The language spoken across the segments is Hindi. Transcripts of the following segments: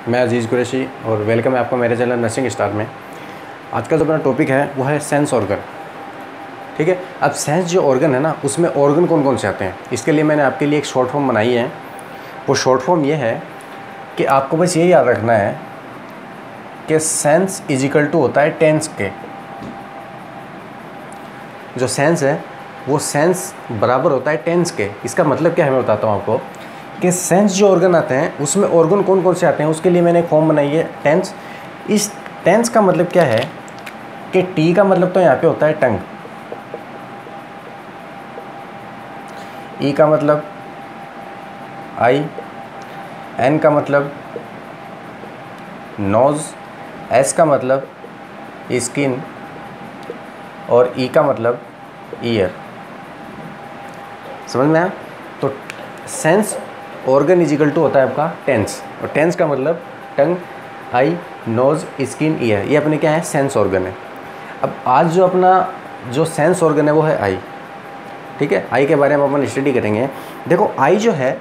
मैं अजीज़ कुरैशी और वेलकम है आपका मेरे चैनल नर्सिंग स्टार में। आज का जो अपना टॉपिक है वो है सेंस ऑर्गन। ठीक है, अब सेंस जो ऑर्गन है ना, उसमें ऑर्गन कौन कौन से आते हैं, इसके लिए मैंने आपके लिए एक शॉर्ट फॉर्म बनाई है। वो शॉर्ट फॉर्म ये है कि आपको बस ये याद रखना है कि सेंस इज इक्वल टू होता है टेंस के। जो सेंस है वो सेंस बराबर होता है टेंस के। इसका मतलब क्या है मैं बताता हूँ आपको कि सेंस जो ऑर्गन आते हैं उसमें ऑर्गन कौन कौन से आते हैं, उसके लिए मैंने एक फॉर्म बनाई है टेंस। इस टेंस का मतलब क्या है कि टी का मतलब तो यहाँ पे होता है टंग, ई का मतलब आई, एन का मतलब नोज़, एस का मतलब स्किन और ई का मतलब ईयर। समझ में आया? तो sense organ is equal to होता है आपका टेंस, और टेंस का मतलब tongue, eye, nose, skin, ear. ये अपने क्या है, सेंस ऑर्गन है। अब आज जो अपना जो सेंस ऑर्गन है वो है आई। ठीक है, आई के बारे में अपन स्टडी करेंगे। देखो आई जो है,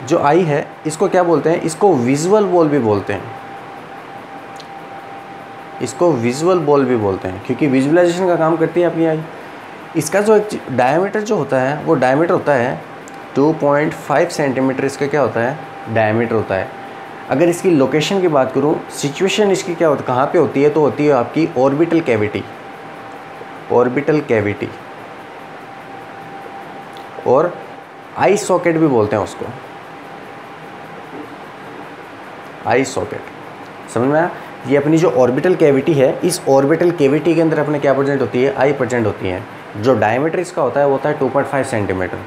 जो आई है इसको क्या बोलते हैं, इसको विजुअल बॉल भी बोलते हैं। इसको विजुअल बॉल भी बोलते हैं क्योंकि विजुअलाइजेशन का काम करती है अपनी आई। इसका जो एक डायमीटर जो होता है वो डायमीटर होता है 2.5 सेंटीमीटर। इसका क्या होता है, डायमीटर होता है। अगर इसकी लोकेशन की बात करूँ, सिचुएशन इसकी क्या होती है, कहाँ पे होती है, तो होती है आपकी ऑर्बिटल कैविटी। ऑर्बिटल कैविटी और आई सॉकेट भी बोलते हैं उसको, आई सॉकेट। समझ में आया? ये अपनी जो ऑर्बिटल कैविटी है, इस ऑर्बिटल कैविटी के अंदर अपने क्या प्रेजेंट होती है, आई प्रेजेंट होती है। जो डायमीटर इसका होता है वो होता है 2.5 सेंटीमीटर।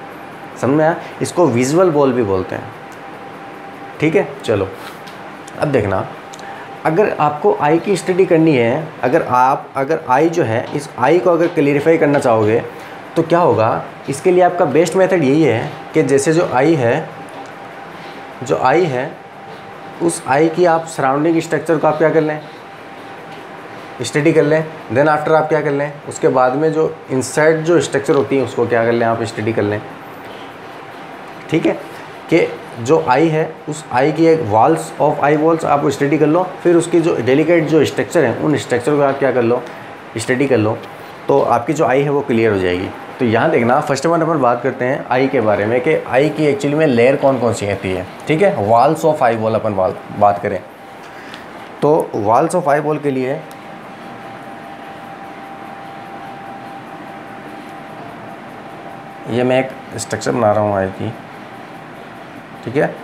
समझ में आया? इसको विजुअल बॉल भी बोलते हैं। ठीक है, चलो अब देखना, अगर आपको आई की स्टडी करनी है, अगर आई जो है, इस आई को अगर क्लियरिफाई करना चाहोगे तो क्या होगा, इसके लिए आपका बेस्ट मेथड यही है कि जैसे जो आई है उस आई की आप सराउंडिंग स्ट्रक्चर को आप क्या कर लें, स्टडी कर लें। देन आफ्टर आप क्या कर लें, उसके बाद में जो इनसाइड जो स्ट्रक्चर होती है उसको क्या कर लें, आप स्टडी कर लें। ठीक है, कि जो आई है उस आई की एक वॉल्स ऑफ आई वॉल्स आप स्टडी कर लो, फिर उसकी जो डेलिकेट जो स्ट्रक्चर है उन स्ट्रक्चर को आप क्या कर लो, स्टडी कर लो, तो आपकी जो आई है वो क्लियर हो जाएगी। तो यहाँ देखना, फर्स्ट वन अपन बात करते हैं आई के बारे में कि आई की एक्चुअली में लेयर कौन कौन सी आती है। ठीक है, वॉल्स ऑफ आई वॉल अपन बात करें तो वॉल्स ऑफ आई वॉल के लिए ये मैं एक स्ट्रक्चर बना रहा हूँ आई की। ठीक है,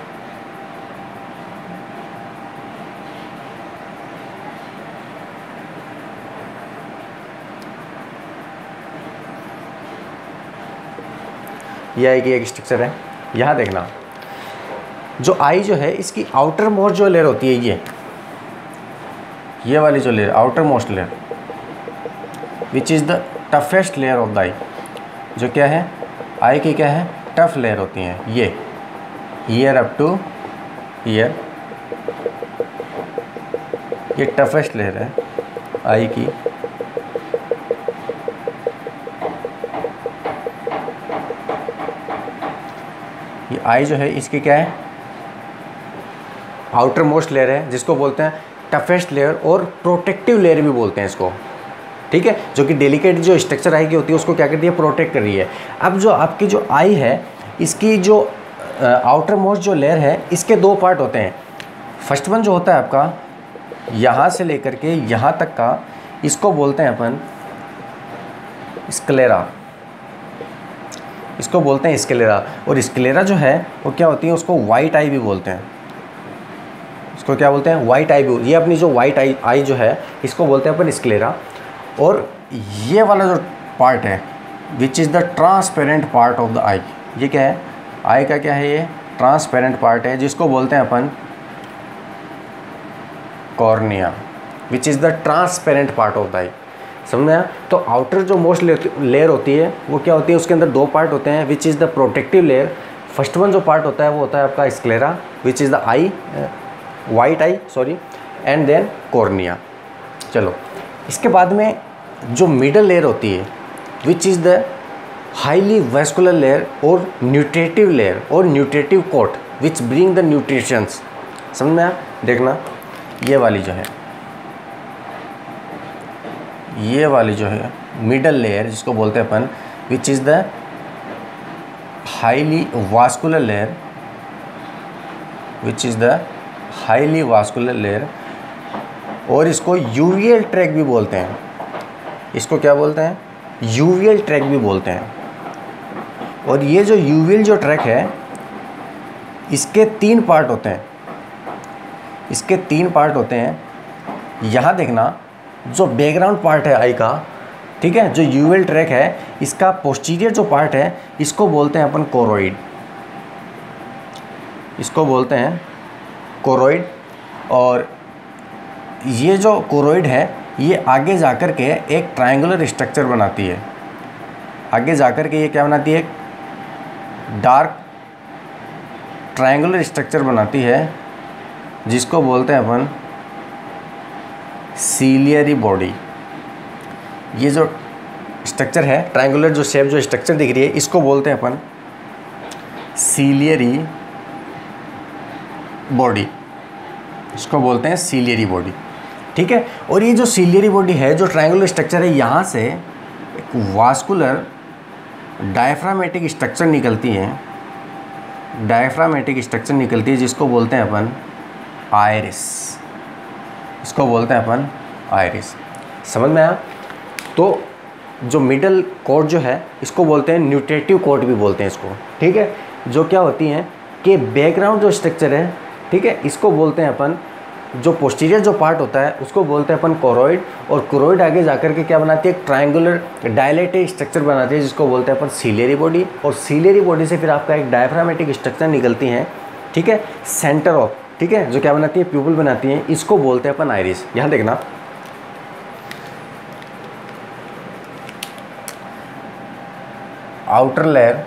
ये आई की एक स्ट्रक्चर है। यहाँ देखना, जो आई जो है इसकी आउटर मोस्ट जो लेयर होती है, ये वाली जो layer, outer most layer, which is the toughest layer of the eye. जो क्या है, आई की क्या है, टफ लेयर होती हैं। ये ईयर अप टू ईयर, ये टफेस्ट लेयर है आई की। ये आई जो है इसकी क्या है, आउटर मोस्ट लेयर है, जिसको बोलते हैं टफेस्ट लेयर और प्रोटेक्टिव लेयर भी बोलते हैं इसको। ठीक है, जो कि डेलिकेट जो स्ट्रक्चर आई की होती है उसको क्या करती है, प्रोटेक्ट कर रही है। अब जो आपकी जो आई है इसकी जो आउटर मोस्ट जो लेयर है, इसके दो पार्ट होते हैं। फर्स्ट वन जो होता है आपका यहाँ से लेकर के यहाँ तक का, इसको बोलते हैं अपन स्क्लेरा। इसको बोलते हैं स्क्लेरा। और स्क्लेरा जो है वो क्या होती है, उसको वाइट आई भी बोलते हैं। इसको क्या बोलते हैं, वाइट आई भी। ये अपनी जो वाइट आई जो है इसको बोलते हैं अपन स्क्लेरा। और ये वाला जो पार्ट है which is the transparent part of the eye, ये क्या है, आई का क्या है, ये ट्रांसपेरेंट पार्ट है, जिसको बोलते हैं अपन cornea, which is the transparent part of the eye. समझ में आया? तो आउटर जो मोस्ट लेयर होती है वो क्या होती है, उसके अंदर दो पार्ट होते हैं, which is the protective layer. First one जो पार्ट होता है वो होता है आपका sclera, which is the eye, white eye sorry, and then cornea. चलो, इसके बाद में जो मिडल लेयर होती है which is the highly vascular layer और न्यूट्रिटिव लेयर और nutritive coat which bring the nutritions समझ में आया? देखना ये वाली जो है मिडल लेयर जिसको बोलते हैं अपन, which is the highly vascular layer, और इसको यूवियल ट्रैक भी बोलते हैं। इसको क्या बोलते हैं? यूवियल ट्रैक भी बोलते हैं। और ये जो यूवियल जो ट्रैक है, इसके 3 पार्ट होते हैं। यहाँ देखना जो बैकग्राउंड पार्ट है आई का, ठीक है, जो यूवियल ट्रैक है, इसका पोस्टीरियर जो पार्ट है इसको बोलते हैं अपन कोरोइड, और ये जो कोरोइड है ये आगे जाकर के एक ट्रायंगुलर स्ट्रक्चर बनाती है। ये क्या बनाती है? डार्क ट्रायंगुलर स्ट्रक्चर बनाती है जिसको बोलते हैं अपन सीलियरी बॉडी। ये जो स्ट्रक्चर है, ट्रायंगुलर जो शेप जो स्ट्रक्चर दिख रही है, इसको बोलते हैं अपन सीलियरी बॉडी। ठीक है। और ये जो सीलियरी बॉडी है, जो ट्रायंगुलर स्ट्रक्चर है, यहाँ से एक वास्कुलर डायफ्रामेटिक स्ट्रक्चर निकलती है, जिसको बोलते हैं अपन आइरिस। समझ में आया? तो जो मिडल कोट जो है इसको बोलते हैं न्यूट्रेटिव कोट भी बोलते हैं इसको। ठीक है। जो क्या होती हैं कि बैकग्राउंड जो स्ट्रक्चर है, ठीक है, इसको बोलते हैं अपन, जो पोस्टीरियर जो पार्ट होता है उसको बोलते हैं अपन कोरोइड, और कोरोइड आगे जाकर के क्या बनाती है? ट्रायंगुलर डायलेटेड स्ट्रक्चर बनाती है जिसको बोलते हैं अपन सीलियरी बॉडी, और सीलियरी बॉडी से फिर आपका एक डायफ्रामेटिक स्ट्रक्चर निकलती है, ठीक है, सेंटर ऑफ, ठीक है, जो क्या बनाती है? प्यूपल बनाती है। इसको बोलते हैं अपन आइरिस। यहाँ देखना, आउटर लेयर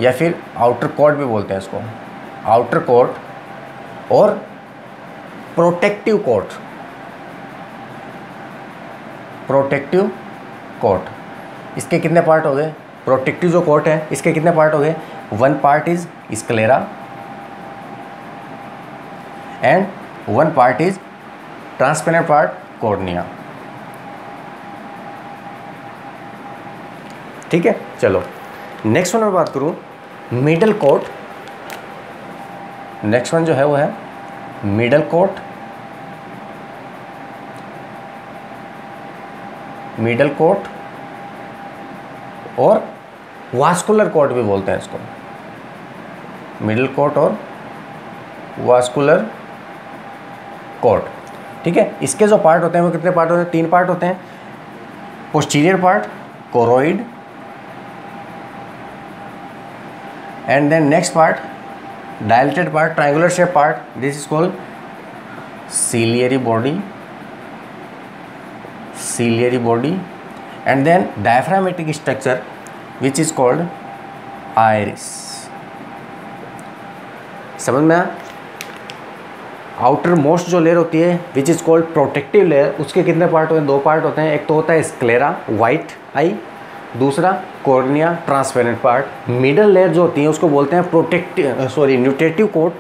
या फिर आउटर कोट भी बोलते हैं इसको, आउटर कोट और प्रोटेक्टिव कोट। इसके कितने पार्ट हो गए? प्रोटेक्टिव जो कोट है इसके कितने पार्ट हो गए? 1 part is sclera and 1 part is transparent part cornea. ठीक है। चलो नेक्स्ट वन में बात करूं, मिडल कोट। नेक्स्ट वन जो है वो है मिडल कोट, और वास्कुलर कोट भी बोलते हैं इसको, मिडल कोट और वास्कुलर कोट। ठीक है। इसके जो पार्ट होते हैं वो कितने पार्ट होते हैं? 3 पार्ट होते हैं। Posterior part choroid, and then next part dilated part, triangular shape part, this is called ciliary body, and then diaphragmatic structure which is called iris। समझ में आया? आउटर मोस्ट जो लेयर होती है which is called protective layer, उसके कितने पार्ट होते हैं? 2 पार्ट होते हैं। एक तो होता है स्क्लेरा, वाइट आई, दूसरा cornea, transparent part. Middle layer जो होती है उसको बोलते हैं न्यूट्रेटिव कोट,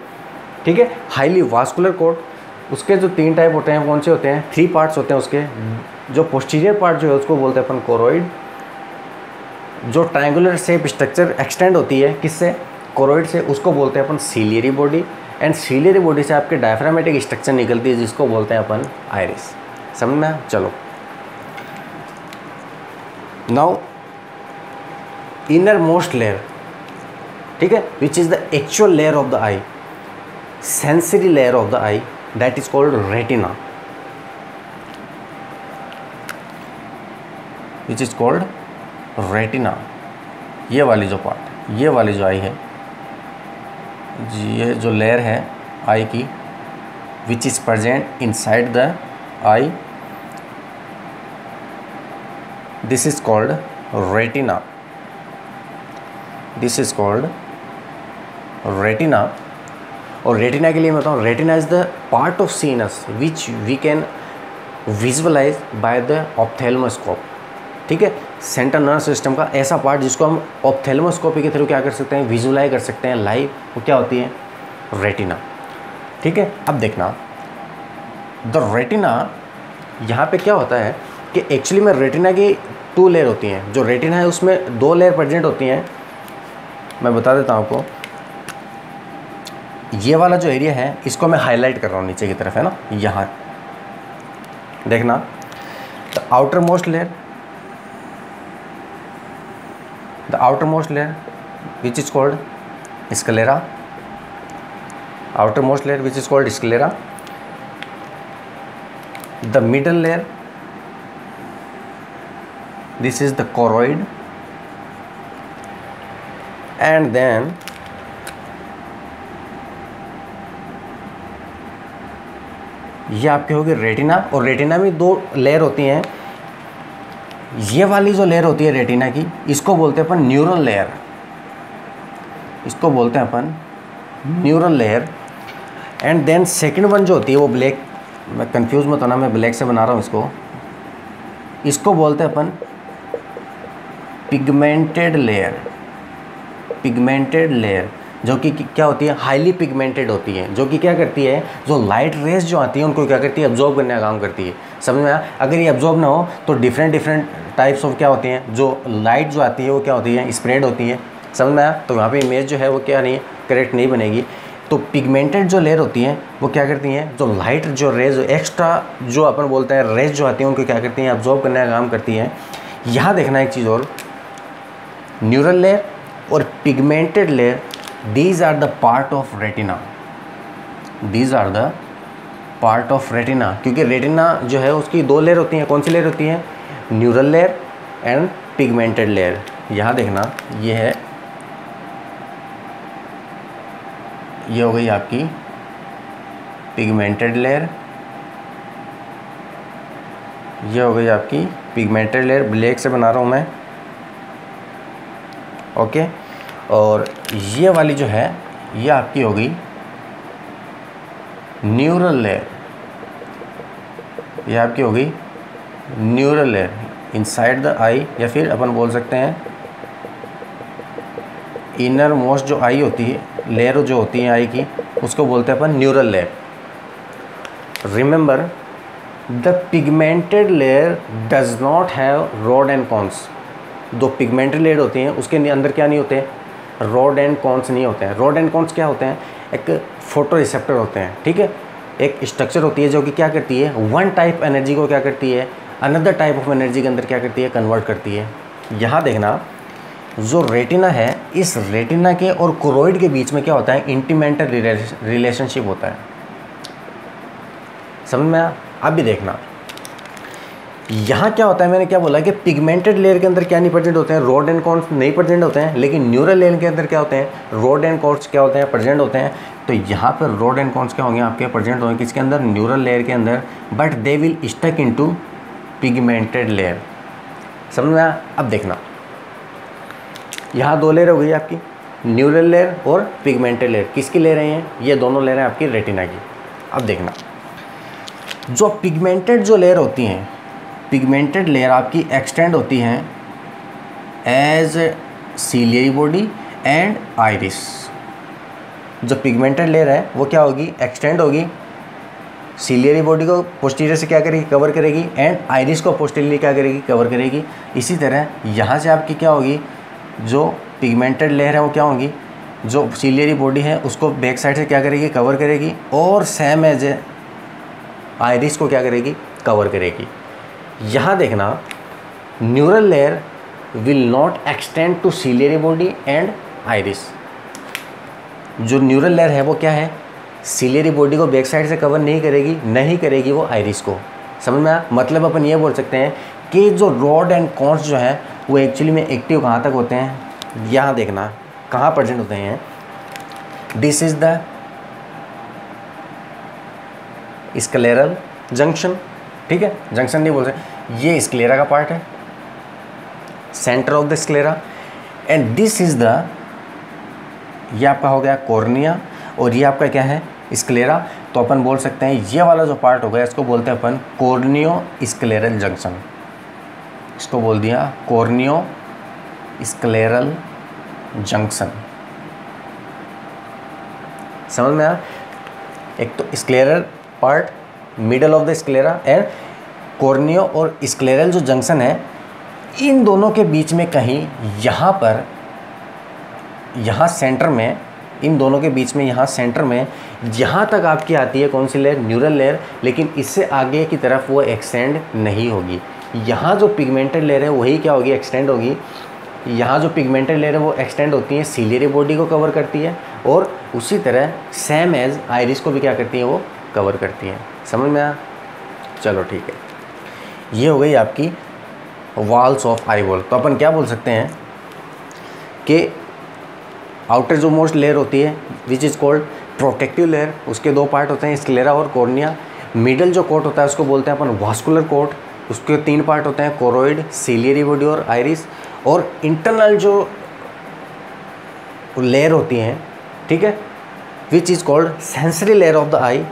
ठीक है, हाईली वास्कुलर कोट। उसके जो 3 टाइप होते हैं, कौन से होते हैं? 3 पार्ट्स होते हैं उसके। जो पोस्टीरियर पार्ट जो है उसको बोलते हैं अपन कोरोइड, जो ट्रायंगुलर शेप स्ट्रक्चर एक्सटेंड होती है किससे? कोरोइड से, उसको बोलते हैं अपन ciliary body, and ciliary body से आपके डायफ्रामेटिक स्ट्रक्चर निकलती है जिसको बोलते हैं अपन आइरिस। समझ में? चलो नाउ इनर मोस्ट लेयर, ठीक है, which is the actual layer of the I, sensory layer of the I, that is called retina, which is called retina. ये वाली जो पार्ट, ये वाली जो आई है, ये जो लेयर है आई की, which is present inside the eye, this is called retina. This is called retina. और रेटिना के लिए मैं बताऊँ, retina is the part of sinus which we can visualise by the ophthalmoscope. ठीक है, सेंट्रल नर्वस सिस्टम का ऐसा पार्ट जिसको हम ऑप्थेल्मोस्कोपी के थ्रू क्या कर सकते हैं? विजुअलाइज कर सकते हैं लाइव। वो क्या होती है? रेटिना। ठीक है। अब देखना द रेटिना, यहाँ पे क्या होता है कि एक्चुअली में रेटिना की 2 लेयर होती हैं। जो रेटिना है उसमें 2 लेयर प्रेजेंट होती हैं। मैं बता देता हूँ आपको, ये वाला जो एरिया है इसको मैं हाईलाइट कर रहा हूँ नीचे की तरफ, है ना, यहाँ देखना। The outer most layer, the outer most layer which is called sclera, outer most layer which is called sclera, the middle layer this is the choroid, and then ये आपके होगी रेटिना। और रेटिना में 2 लेयर होती हैं। ये वाली जो लेयर होती है रेटिना की, इसको बोलते हैं अपन न्यूरल लेयर, इसको बोलते हैं अपन neural layer. And then second one जो होती है वो ब्लैक, मैं कंफ्यूज मत होना, मैं ब्लैक से बना रहा हूँ इसको, इसको बोलते हैं अपन पिगमेंटेड लेयर, पिगमेंटेड लेयर, जो कि क्या होती है, हाईली पिगमेंटेड होती है, जो कि क्या करती है, जो लाइट रेज जो आती है उनको क्या करती है, एब्जॉर्ब करने का काम करती है। समझ में आया? अगर ये एब्जॉर्ब ना हो तो डिफरेंट टाइप्स ऑफ क्या होती हैं, जो लाइट जो आती है वो क्या होती है, स्प्रेड होती है। समझ में आया? तो यहाँ पे इमेज जो है वो क्या नहीं, करेक्ट नहीं बनेगी। तो पिगमेंटेड जो लेयर होती हैं वो क्या करती हैं, जो लाइट जो रेज एक्स्ट्रा जो अपन बोलते हैं रेज जो आती हैं उनको क्या करती हैं, एब्जॉर्ब करने का काम करती हैं। यहाँ देखना एक चीज़ और, न्यूरल लेयर और pigmented layer, these are the part of retina, these are the part of retina, क्योंकि रेटिना जो है उसकी 2 लेयर होती हैं। कौन सी लेयर होती हैं, neural layer and pigmented layer. यहाँ देखना, ये है, ये हो गई आपकी पिगमेंटेड लेयर, ये हो गई आपकी पिगमेंटेड लेयर। ब्लैक से बना रहा हूँ मैं, ओके। और ये वाली जो है ये आपकी होगी न्यूरल लेयर, ये आपकी होगी न्यूरल लेयर इनसाइड द आई, या फिर अपन बोल सकते हैं इनर मोस्ट जो आई होती है, लेयर जो होती है आई की, उसको बोलते हैं अपन neural layer. Remember the pigmented layer does not have rod and cones. दो पिगमेंटेड लेयर होती हैं उसके अंदर क्या नहीं होते, रॉड एंड कॉन्स नहीं होते हैं। रॉड एंड कॉन्स क्या होते हैं, एक फोटो रिसेप्टर होते हैं, ठीक है। एक स्ट्रक्चर होती है जो कि क्या करती है, वन टाइप एनर्जी को क्या करती है, अनदर टाइप ऑफ एनर्जी के अंदर क्या करती है, कन्वर्ट करती है। यहाँ देखना, जो रेटिना है, इस रेटिना के और कोरोइड के बीच में क्या होता है, इंटीमेंटल रिलेशनशिप होता है। समझ में आया? अब भी देखना, यहाँ क्या होता है, मैंने क्या बोला कि पिगमेंटेड लेयर के अंदर क्या नहीं प्रेजेंट होते हैं, रॉड एंड कॉन्स नहीं प्रेजेंट होते हैं, लेकिन न्यूरल लेयर के अंदर क्या होते हैं, रॉड एंड कॉन्स क्या होते हैं, प्रेजेंट होते हैं। तो यहाँ पर रॉड एंड कॉन्स क्या होंगे, आपके प्रेजेंट होंगे किसके अंदर, न्यूरल लेयर के अंदर, but they will stuck into pigmented layer. समझ में आया? अब देखना, यहाँ 2 लेयर हो गई आपकी, न्यूरल लेयर और पिगमेंटेड लेयर। किसकी ले रहे हैं, ये दोनों लेयर हैं आपकी रेटिना की। अब देखना, जो पिगमेंटेड जो लेयर होती हैं, पिगमेंटेड लेयर आपकी एक्सटेंड होती हैं as ciliary body and iris. जो पिगमेंटेड लेयर है वो क्या होगी, एक्सटेंड होगी, सीलियरी बॉडी को पोस्टीरियर से क्या करेगी, कवर करेगी, एंड आइरिस को पोस्टीरियरली क्या करेगी, कवर करेगी। इसी तरह यहाँ से आपकी क्या होगी, जो पिगमेंटेड लेयर है वो क्या होगी, जो सीलियरी बॉडी है उसको बैक साइड से क्या करेगी, कवर करेगी, और सेम एज आइरिस को क्या करेगी, कवर करेगी। यहाँ देखना, neural layer will not extend to ciliary body and iris. जो न्यूरल लेयर है वो क्या है, सीलियरी बॉडी को बैक साइड से कवर नहीं करेगी, नहीं करेगी वो आइरिस को। समझ में आया? मतलब अपन ये बोल सकते हैं कि जो रॉड एंड कॉन्स जो है वो एक्चुअली में एक्टिव कहाँ तक होते हैं, यहाँ देखना कहाँ प्रेजेंट होते हैं। This is the scleral junction, ठीक है, जंक्शन नहीं बोल सकते, ये स्क्लेरा का पार्ट है, centre of the sclera, and this is the, ये आपका हो गया कॉर्निया, और ये आपका क्या है, स्क्लेरा। तो अपन बोल सकते हैं ये वाला जो पार्ट हो गया इसको बोलते हैं अपन कॉर्नियो स्क्लेरल जंक्शन। इसको बोल दिया कॉर्नियो स्क्लेरल जंक्शन। समझ में आया? एक तो scleral part, middle of the sclera and corneo और स्क्लेरल जो जंक्शन है, इन दोनों के बीच में कहीं यहाँ पर, यहाँ सेंटर में, इन दोनों के बीच में यहाँ सेंटर में यहाँ तक आपकी आती है कौन सी लेयर, न्यूरल लेयर, लेकिन इससे आगे की तरफ वो एक्सटेंड नहीं होगी। यहाँ जो पिगमेंटेड लेयर है वही क्या होगी, एक्सटेंड होगी। यहाँ जो पिगमेंटेड लेयर है वो एक्सटेंड होती है, सिलियरी बॉडी को कवर करती है, और उसी तरह सेम एज आइरिस को भी क्या करती है, वो कवर करती है। समझ में आया? चलो ठीक है, ये हो गई आपकी वॉल्स ऑफ आई बॉल। तो अपन क्या बोल सकते हैं कि आउटर जो मोस्ट लेयर होती है which is called protective layer, उसके दो पार्ट होते हैं, स्क्लेरा और कॉर्निया। मिडल जो कोट होता है उसको बोलते हैं अपन वास्कुलर कोट, उसके तीन पार्ट होते हैं, कोरोइड, सिलियरी बॉडी और आइरिस। और इंटरनल जो लेयर होती हैं, ठीक है, which is called sensory layer of the eye,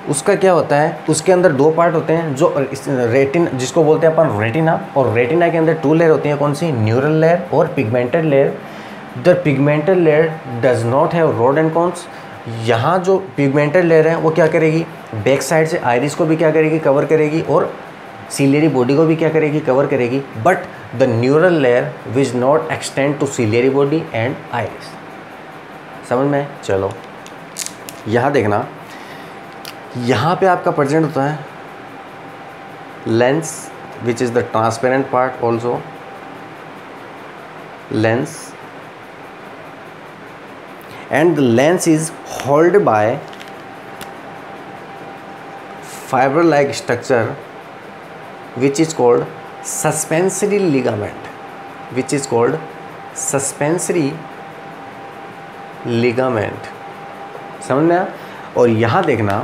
उसका क्या होता है, उसके अंदर दो पार्ट होते हैं, जो रेटिन जिसको बोलते हैं अपन रेटिना, और रेटिना के अंदर टू लेयर होती हैं, कौन सी, न्यूरल लेयर और pigmented layer. The pigmented layer does not have road and cons. यहाँ जो पिगमेंटेड लेयर है वो क्या करेगी, बैक साइड से आइरिस को भी क्या करेगी, कवर करेगी, और सिलियरी बॉडी को भी क्या करेगी, कवर करेगी। But the neural layer was not extend to ciliary body and iris. समझ में? चलो यहाँ देखना, यहाँ पे आपका प्रेजेंट होता है lens which is the transparent part, also lens, and the lens is held by fiber like structure which is called suspensory ligament, which is called suspensory ligament। समझ में आया? और यहाँ देखना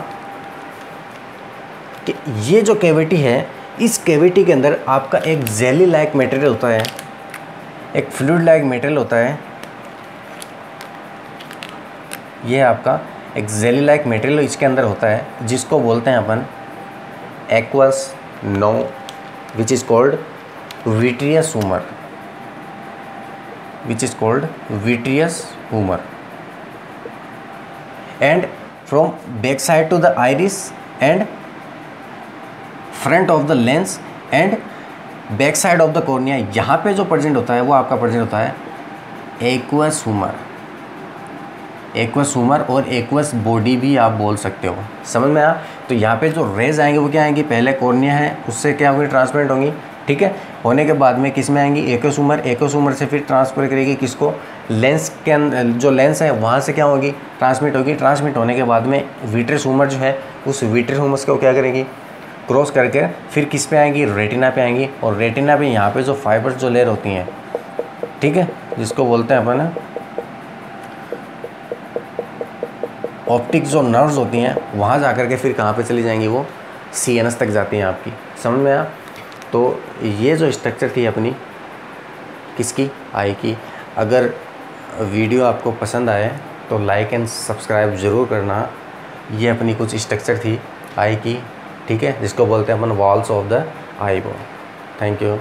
कि ये जो कैविटी है, इस कैविटी के अंदर आपका एक जेली लाइक मटेरियल होता है, एक फ्लूइड लाइक मटेरियल होता है। ये आपका एक जेली लाइक मटेरियल इसके अंदर होता है, जिसको बोलते हैं अपन aqueous no, which is called vitreous humour, which is called vitreous humour. And from back side to the iris and front of the lens and back side of the cornea, यहाँ पे जो प्रेजेंट होता है वो आपका प्रेजेंट होता है एक्वस ह्यूमर। एक्वस ह्यूमर और एक्वस बॉडी भी आप बोल सकते हो। समझ में आया? तो यहाँ पे जो रेज आएंगे वो क्या आएंगी, पहले कॉर्निया है उससे क्या होगी, ट्रांसपेरेंट होंगी, ठीक है, होने के बाद में किस में आएंगी, एक्वस ह्यूमर, एक्वस ह्यूमर से फिर ट्रांसफर करेगी किसको, लेंस के अंदर जो लेंस है वहाँ से क्या होगी, ट्रांसमिट होगी। ट्रांसमिट होने के बाद में विट्रियस ह्यूमर जो है उस विट्रियस ह्यूमर को क्या करेगी, क्रॉस करके फिर किस पे आएंगी, रेटिना पे आएंगी। और रेटिना पे यहाँ पे जो फाइबर्स जो लेयर होती हैं, ठीक है, जिसको बोलते हैं अपन ऑप्टिक जो नर्व्स होती हैं, वहाँ जा कर के फिर कहाँ पे चली जाएंगी, वो CNS तक जाती हैं आपकी। समझ में आया? तो ये जो स्ट्रक्चर थी अपनी किसकी, आई की। अगर वीडियो आपको पसंद आए तो लाइक एंड सब्सक्राइब ज़रूर करना। ये अपनी कुछ स्ट्रक्चर थी आई की, ठीक है, जिसको बोलते हैं अपन walls of the eye bone. Thank you.